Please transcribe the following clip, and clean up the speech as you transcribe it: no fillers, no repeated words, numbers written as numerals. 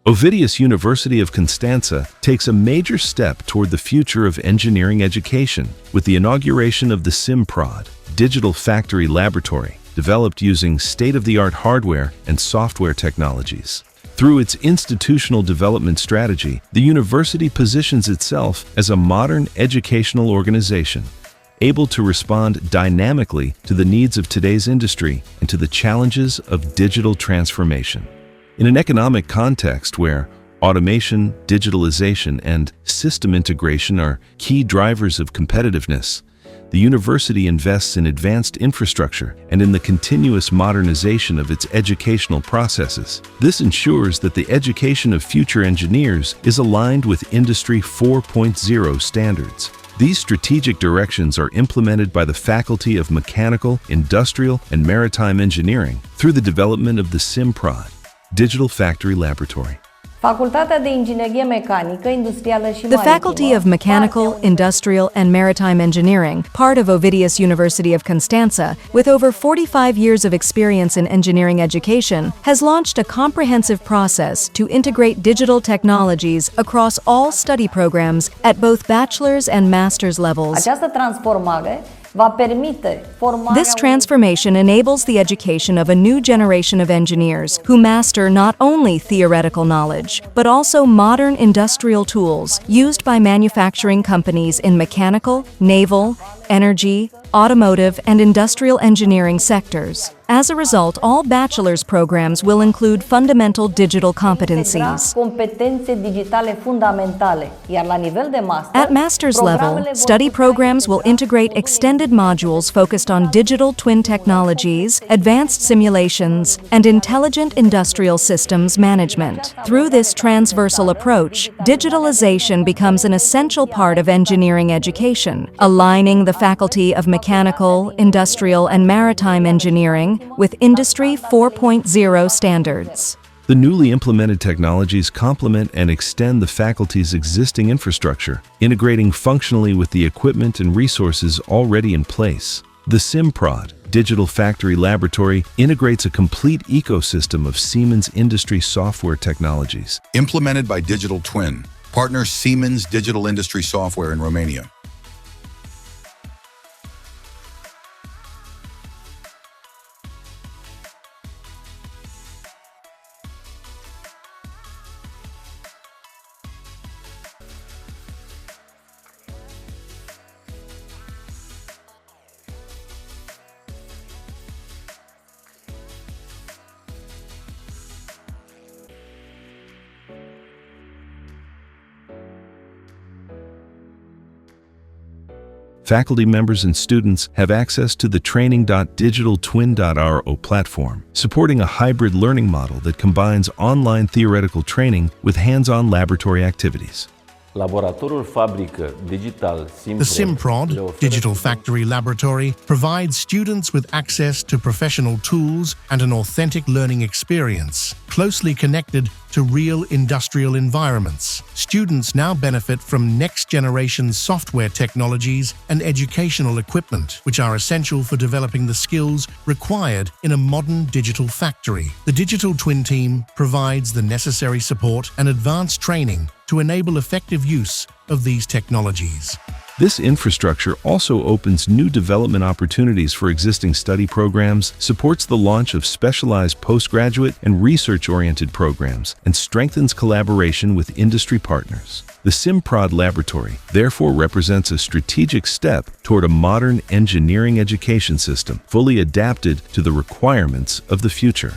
Ovidius University of Constanța takes a major step toward the future of engineering education with the inauguration of the SimProd, digital factory laboratory, developed using state-of-the-art hardware and software technologies. Through its institutional development strategy, the university positions itself as a modern educational organization, able to respond dynamically to the needs of today's industry and to the challenges of digital transformation. In an economic context where automation, digitalization, and system integration are key drivers of competitiveness, the university invests in advanced infrastructure and in the continuous modernization of its educational processes. This ensures that the education of future engineers is aligned with Industry 4.0 standards. These strategic directions are implemented by the Faculty of Mechanical, Industrial, and Maritime Engineering through the development of the SimProd, Digital Factory Laboratory. Facultatea de Inginerie Mecanică, Industrială și The Faculty of Mechanical, Industrial, and Maritime Engineering, part of Ovidius University of Constanța, with over 45 years of experience in engineering education, has launched a comprehensive process to integrate digital technologies across all study programs at both bachelor's and master's levels. Această transformare va permite formarea. This transformation enables the education of a new generation of engineers who master not only theoretical knowledge, but also modern industrial tools used by manufacturing companies in mechanical, naval, energy, automotive, and industrial engineering sectors. As a result, all bachelor's programs will include fundamental digital competencies. Competențe digitale fundamentale, iar la nivel de master, at master's level, study programs will integrate extended modules focused on digital twin technologies, advanced simulations, and intelligent industrial systems management. Through this transversal approach, digitalization becomes an essential part of engineering education, aligning the Faculty of Mechanical, Industrial, and Maritime Engineering with Industry 4.0 standards. The newly implemented technologies complement and extend the faculty's existing infrastructure, integrating functionally with the equipment and resources already in place. The SimProd, Digital Factory Laboratory, integrates a complete ecosystem of Siemens Industry Software technologies. Implemented by Digital Twin, partner Siemens Digital Industry Software in Romania. Faculty members and students have access to the training.digitaltwin.ro platform, supporting a hybrid learning model that combines online theoretical training with hands-on laboratory activities. Laboratorul fabrică digital The SimProd, Digital Factory Laboratory, provides students with access to professional tools and an authentic learning experience, closely connected to real industrial environments. Students now benefit from next-generation software technologies and educational equipment, which are essential for developing the skills required in a modern digital factory. The Digital Twin team provides the necessary support and advanced training to enable effective use of these technologies. This infrastructure also opens new development opportunities for existing study programs, supports the launch of specialized postgraduate and research-oriented programs, and strengthens collaboration with industry partners. The SimProd laboratory therefore represents a strategic step toward a modern engineering education system fully adapted to the requirements of the future.